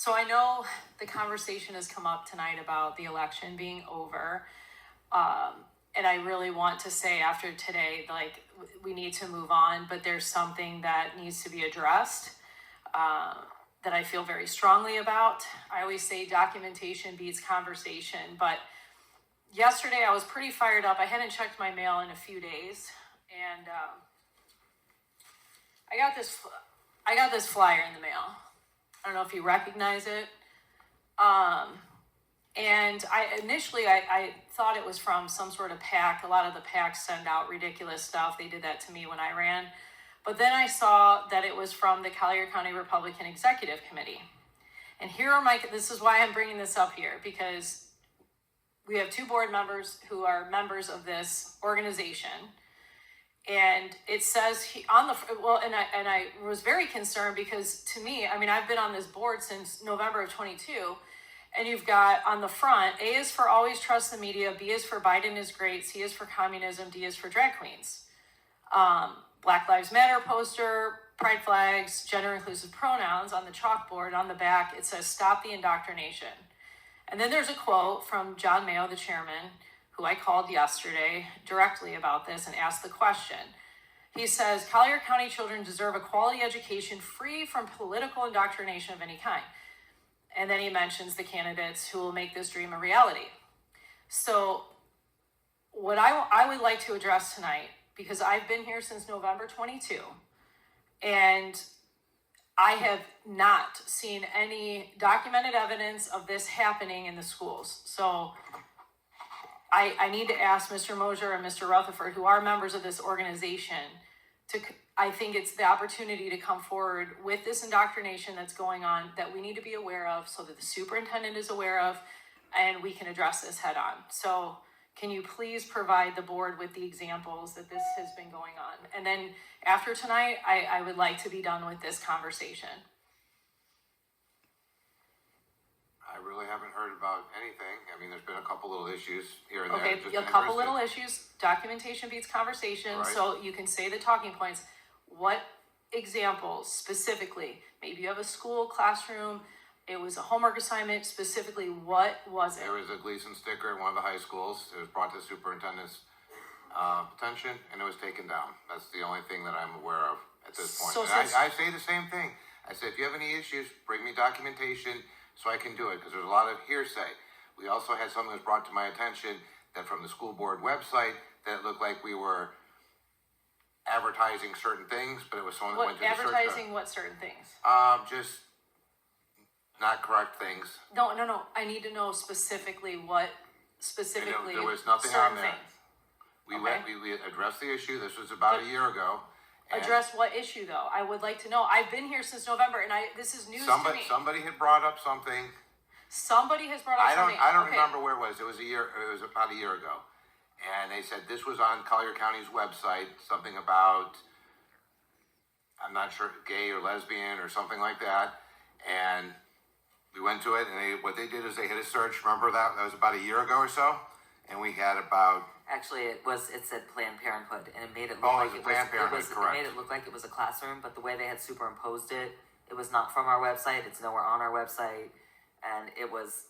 So I know the conversation has come up tonight about the election being over. And I really want to say after today, like, we need to move on, but there's something that needs to be addressed that I feel very strongly about. I always say documentation beats conversation, but yesterday I was pretty fired up. I hadn't checked my mail in a few days, and I got this flyer in the mail. I don't know if you recognize it. And I thought it was from some sort of PAC. A lot of the PACs send out ridiculous stuff. They did that to me when I ran. But then I saw that it was from the Collier County Republican Executive Committee. And this is why I'm bringing this up here, because we have two board members who are members of this organization. And it says and I was very concerned because, to me, I mean, I've been on this board since November of 22, and you've got on the front, A is for always trust the media, B is for Biden is great, C is for communism, D is for drag queens. Black Lives Matter poster, pride flags, gender inclusive pronouns on the chalkboard. On the back, it says, stop the indoctrination. And then there's a quote from John Mayo, the chairman, who I called yesterday directly about this and asked the question. He says, Collier County children deserve a quality education free from political indoctrination of any kind. And then he mentions the candidates who will make this dream a reality. So what I would like to address tonight, because I've been here since November 22, and I have not seen any documented evidence of this happening in the schools. So I need to ask Mr. Moshier and Mr. Rutherford, who are members of this organization, I think it's the opportunity to come forward with this indoctrination that's going on that we need to be aware of, so that the superintendent is aware of, and we can address this head on. So can you please provide the board with the examples that this has been going on? And then after tonight, I would like to be done with this conversation. I really haven't heard about anything. I mean, there's been a couple little issues here and there. Okay, a couple little issues. Documentation beats conversation. Right. So you can say the talking points. What examples specifically? Maybe you have a school classroom. It was a homework assignment. Specifically, what was it? There was a Gleason sticker at one of the high schools. It was brought to the superintendent's attention, and it was taken down. That's the only thing that I'm aware of at this point. So I say the same thing. I say, if you have any issues, bring me documentation so I can do it, because there's a lot of hearsay. We also had something that was brought to my attention that from the school board website that it looked like we were advertising certain things, but it was someone that went to the search. Advertising what certain things? Just not correct things. No. I need to know specifically what specifically. There was nothing on there. Things. We addressed the issue. This was about a year ago. Address what issue, though? I would like to know. I've been here since November, and this is news to me. Somebody had brought up something. Somebody has brought up something. I don't remember where it was. It was about a year ago. And they said this was on Collier County's website, something about, I'm not sure, gay or lesbian or something like that. And we went to it, and what they did is they hit a search. Remember that? That was about a year ago or so. And we had about... Actually, it said Planned Parenthood, and it made it look it made it look like it was a classroom, but the way they had superimposed it, it was not from our website. It's nowhere on our website, and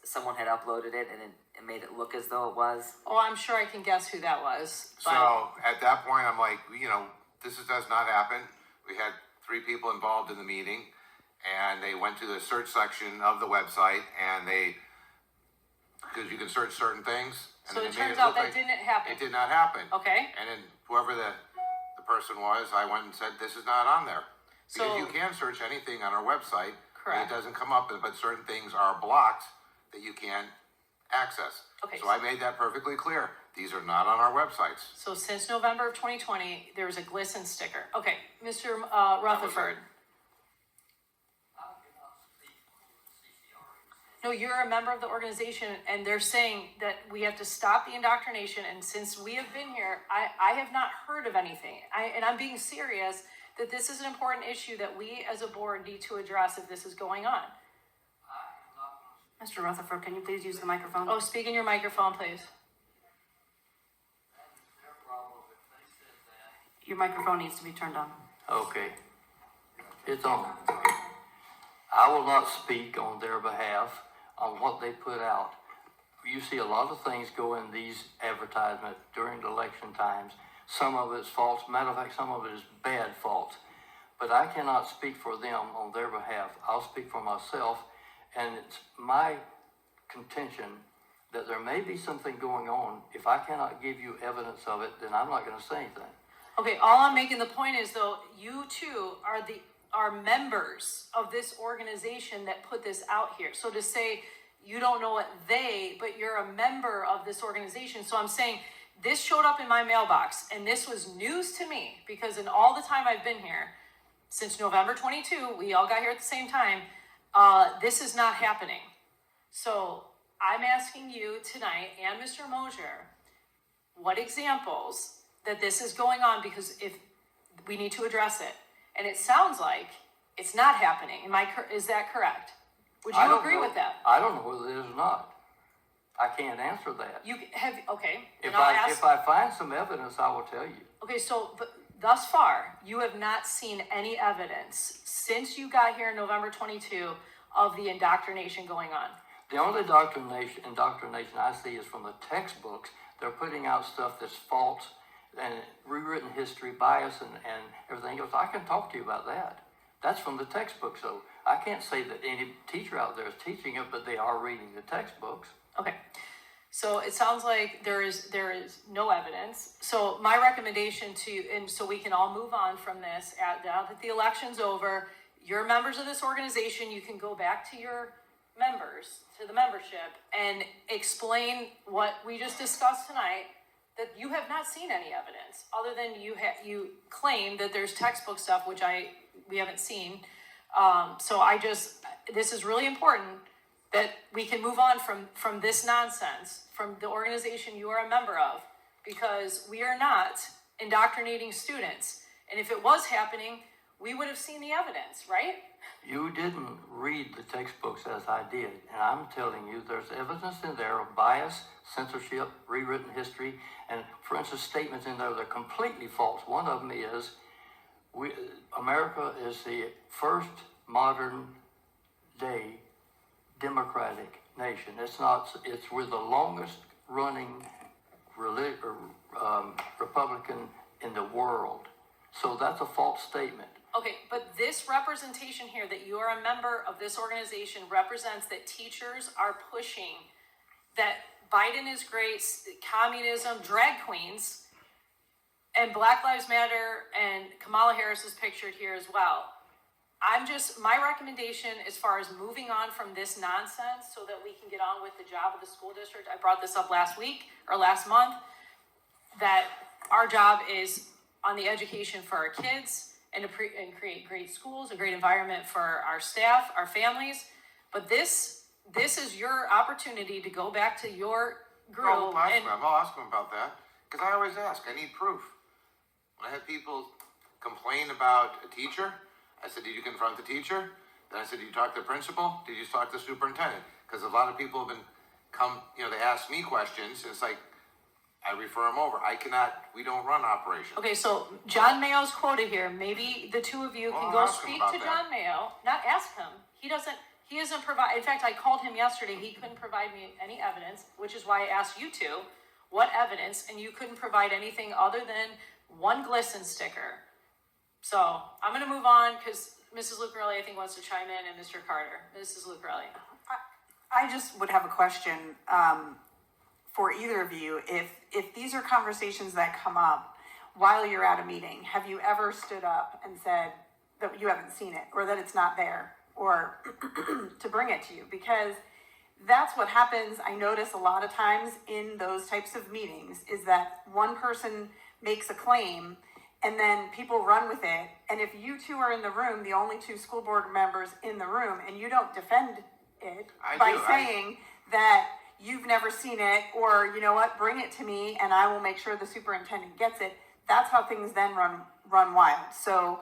someone had uploaded it, and it made it look as though it was. Oh, I'm sure I can guess who that was. But... So at that point, I'm like, this does not happen. We had 3 people involved in the meeting, and they went to the search section of the website, and because you can search certain things. So it turns out that didn't happen. It did not happen. Okay. And then whoever the person was, I went and said, this is not on there. Because you can search anything on our website. Correct. And it doesn't come up, but certain things are blocked that you can't access. Okay. So I made that perfectly clear. These are not on our websites. So since November of 2020, there was a glisten sticker. Okay, Mr. Rutherford. No, you're a member of the organization, and they're saying that we have to stop the indoctrination. And since we have been here, I have not heard of anything. And I'm being serious that this is an important issue that we as a board need to address if this is going on. Mr. Rutherford, can you please use the microphone? Oh, speak in your microphone, please. Your microphone needs to be turned on. Okay. It's on. I will not speak on their behalf on what they put out. You see a lot of things go in these advertisements during the election times. Some of it's false. Matter of fact, some of it is bad false. But I cannot speak for them on their behalf. I'll speak for myself. And it's my contention that there may be something going on. If I cannot give you evidence of it, then I'm not going to say anything. Okay, all I'm making the point is though, you two are members of this organization that put this out here. So to say you don't know what but you're a member of this organization. So I'm saying this showed up in my mailbox and this was news to me because in all the time I've been here, since November 22, we all got here at the same time, this is not happening. So I'm asking you tonight and Mr. Moshier, what examples that this is going on, because if we need to address it. And it sounds like it's not happening. Is that correct? Would you agree with that? I don't know whether it is or not. I can't answer that. Okay. If I find some evidence, I will tell you. Okay, so but thus far, you have not seen any evidence since you got here in November 22 of the indoctrination going on. The only indoctrination I see is from the textbooks. They're putting out stuff that's false and rewritten history, bias, and everything else. I can talk to you about that. That's from the textbook, so I can't say that any teacher out there is teaching it, but they are reading the textbooks. Okay, so it sounds like there is no evidence. So my recommendation and so we can all move on from this, now that the election's over, you're members of this organization, you can go back to your members, to the membership, and explain what we just discussed tonight, that you have not seen any evidence other than you claim that there's textbook stuff, which we haven't seen. So this is really important that we can move on from this nonsense, from the organization you are a member of, because we are not indoctrinating students. And if it was happening, we would have seen the evidence, right? You didn't read the textbooks as I did, and I'm telling you there's evidence in there of bias, censorship, rewritten history, and for instance, statements in there that are completely false. One of them is, America is the first modern day democratic nation. We're the longest running Republican in the world. So that's a false statement. Okay, but this representation here, that you are a member of this organization, represents that teachers are pushing that Biden is great, communism, drag queens, and Black Lives Matter, and Kamala Harris is pictured here as well. My recommendation as far as moving on from this nonsense so that we can get on with the job of the school district, I brought this up last month, that our job is on the education for our kids, and create great schools, a great environment for our staff, our families. But this is your opportunity to go back to your group. I'll ask them about that, because I always ask. I need proof. When I had people complain about a teacher, I said, did you confront the teacher? Then I said, did you talk to the principal? Did you talk to the superintendent? Because a lot of people have they ask me questions, and it's like, I refer them over. We don't run operations. Okay, so John Mayo's quoted here. Maybe the two of you can go speak to John Mayo. Not ask him. He doesn't provide, in fact, I called him yesterday. He couldn't provide me any evidence, which is why I asked you two, what evidence, and you couldn't provide anything other than one glisten sticker. So I'm going to move on because Mrs. Lucarelli, I think, wants to chime in, and Mr. Carter. Mrs. Lucarelli. I just would have a question for either of you. If these are conversations that come up while you're at a meeting, have you ever stood up and said that you haven't seen it or that it's not there, or to bring it to you? Because that's what happens. I notice a lot of times in those types of meetings is that one person makes a claim and then people run with it. And if you two are in the room, the only two school board members in the room, and you don't defend it saying that you've never seen it, or you know what, bring it to me and I will make sure the superintendent gets it, that's how things then run wild. So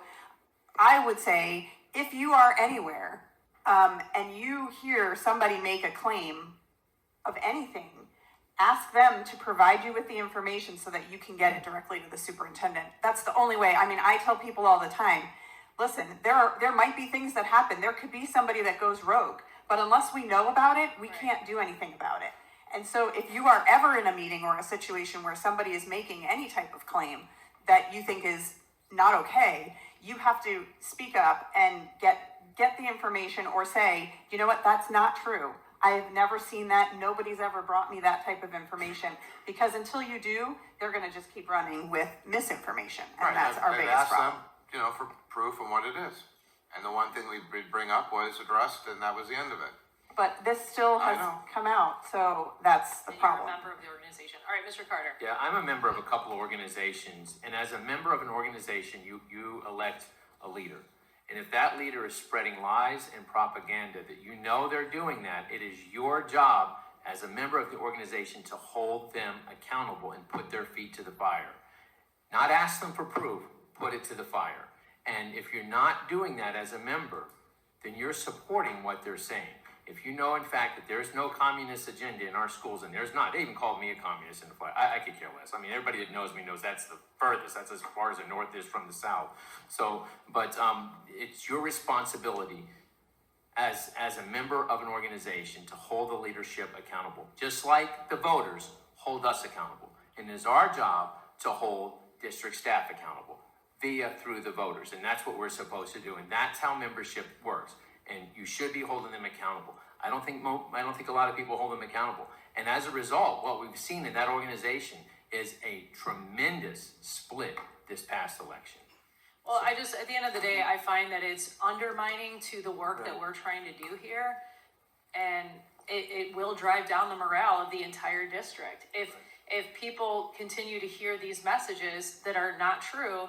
I would say, if you are anywhere and you hear somebody make a claim of anything, ask them to provide you with the information so that you can get it directly to the superintendent. That's the only way. I mean, I tell people all the time, listen, there might be things that happen. There could be somebody that goes rogue, but unless we know about it, we can't do anything about it. And so if you are ever in a meeting or a situation where somebody is making any type of claim that you think is not okay, you have to speak up and get the information, or say, you know what, that's not true. I have never seen that. Nobody's ever brought me that type of information. Because until you do, they're going to just keep running with misinformation. And that's our biggest problem. Them, for proof of what it is. And the one thing we bring up was addressed, and that was the end of it. But this still has come out, so that's the problem. You're a member of the organization. All right, Mr. Carter. Yeah, I'm a member of a couple of organizations, and as a member of an organization, you elect a leader. And if that leader is spreading lies and propaganda that you know they're doing that, it is your job as a member of the organization to hold them accountable and put their feet to the fire. Not ask them for proof, put it to the fire. And if you're not doing that as a member, then you're supporting what they're saying. If you know, in fact, that there's no communist agenda in our schools, and there's not, they even called me a communist in the flag. I could care less. I mean, everybody that knows me knows that's the furthest. That's as far as the North is from the South. So, but it's your responsibility as a member of an organization to hold the leadership accountable, just like the voters hold us accountable. And it is our job to hold district staff accountable through the voters, and that's what we're supposed to do, and that's how membership works. And you should be holding them accountable. I don't think a lot of people hold them accountable. And as a result, what we've seen in that organization is a tremendous split this past election. Well, at the end of the day, I find that it's undermining to the work that we're trying to do here. And it will drive down the morale of the entire district. If people continue to hear these messages that are not true,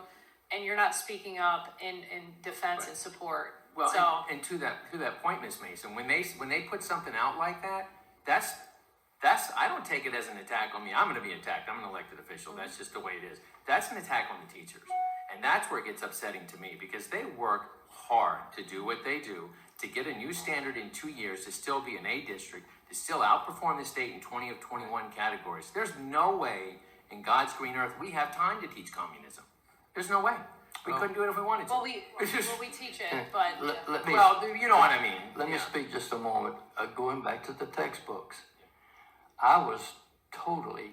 and you're not speaking up in defense and support. Well, so, and to that point, Ms. Mason, when they put something out like that, that's I don't take it as an attack on me. I'm going to be attacked. I'm an elected official. That's just the way it is. That's an attack on the teachers, and that's where it gets upsetting to me, because they work hard to do what they do, to get a new standard in 2 years, to still be an A district, to still outperform the state in 20 of 21 categories. There's no way in God's green earth we have time to teach communism. There's no way. We couldn't do it if we wanted to. well, we teach it, but you know what I mean. Let me speak just a moment. Going back to the textbooks, I was totally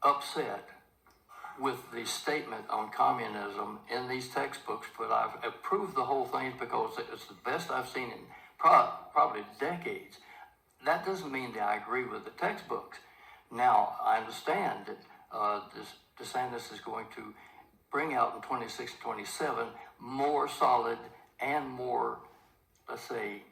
upset with the statement on communism in these textbooks, but I've approved the whole thing because it's the best I've seen in probably decades. That doesn't mean that I agree with the textbooks. Now, I understand that DeSantis is going to bring out in 26, 27 more solid and more, let's say,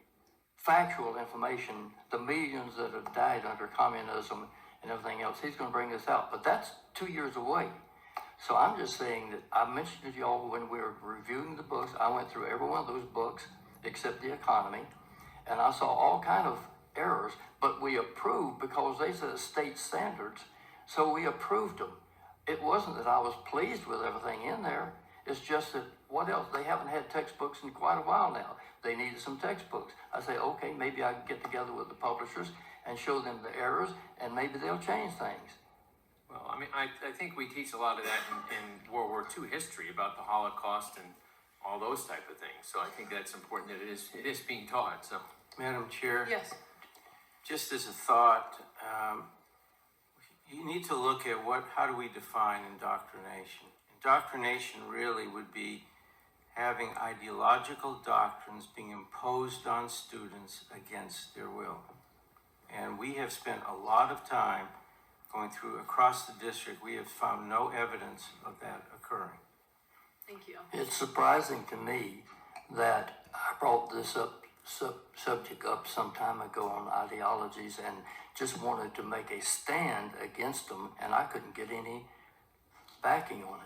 factual information, the millions that have died under communism and everything else. He's going to bring this out, but that's 2 years away. So I'm just saying that I mentioned to y'all when we were reviewing the books, I went through every one of those books except the economy, and I saw all kind of errors, but we approved because they said state standards, so we approved them. It wasn't that I was pleased with everything in there. It's just that what else? They haven't had textbooks in quite a while now. They needed some textbooks. I say, okay, maybe I can get together with the publishers and show them the errors, and maybe they'll change things. Well, I mean, I think we teach a lot of that in World War II history about the Holocaust and all those type of things. So I think that's important that it is being taught. So, Madam Chair, yes. just as a thought, you need to look at how do we define indoctrination? Indoctrination really would be having ideological doctrines being imposed on students against their will. And we have spent a lot of time going through across the district. We have found no evidence of that occurring. Thank you. It's surprising to me that I brought this subject up some time ago on ideologies and just wanted to make a stand against them, and I couldn't get any backing on it.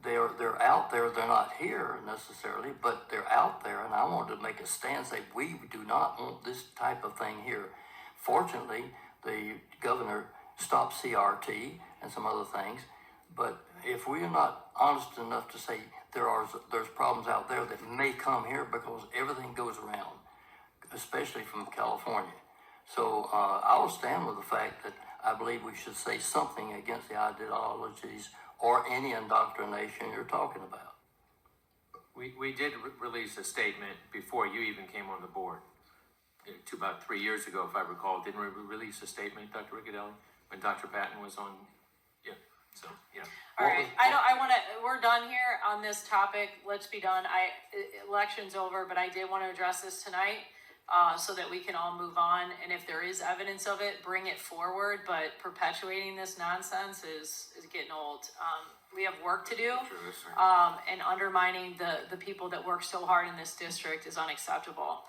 They're out there. They're not here necessarily, but they're out there, and I wanted to make a stand, say we do not want this type of thing here. Fortunately, the governor stopped CRT and some other things, but if we are not honest enough to say there's problems out there that may come here, because everything goes around, especially from California. So I will stand with the fact that I believe we should say something against the ideologies or any indoctrination you're talking about. We did release a statement before you even came on the board. To about 3 years ago, if I recall, didn't we release a statement, Dr. Riccadelli, when Dr. Patton was on? Yeah, so, yeah. All right, we're done here on this topic. Let's be done. Election's over, but I did want to address this tonight, so that we can all move on. And if there is evidence of it, bring it forward, but perpetuating this nonsense is getting old. We have work to do, and undermining the people that work so hard in this district is unacceptable.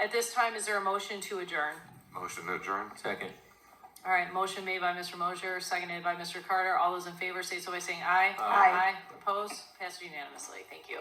At this time, is there a motion to adjourn? Motion to adjourn. Second. All right, motion made by Mr. Moshier, seconded by Mr. Carter. All those in favor say so by saying aye. Aye. Opposed? Passed unanimously. Thank you.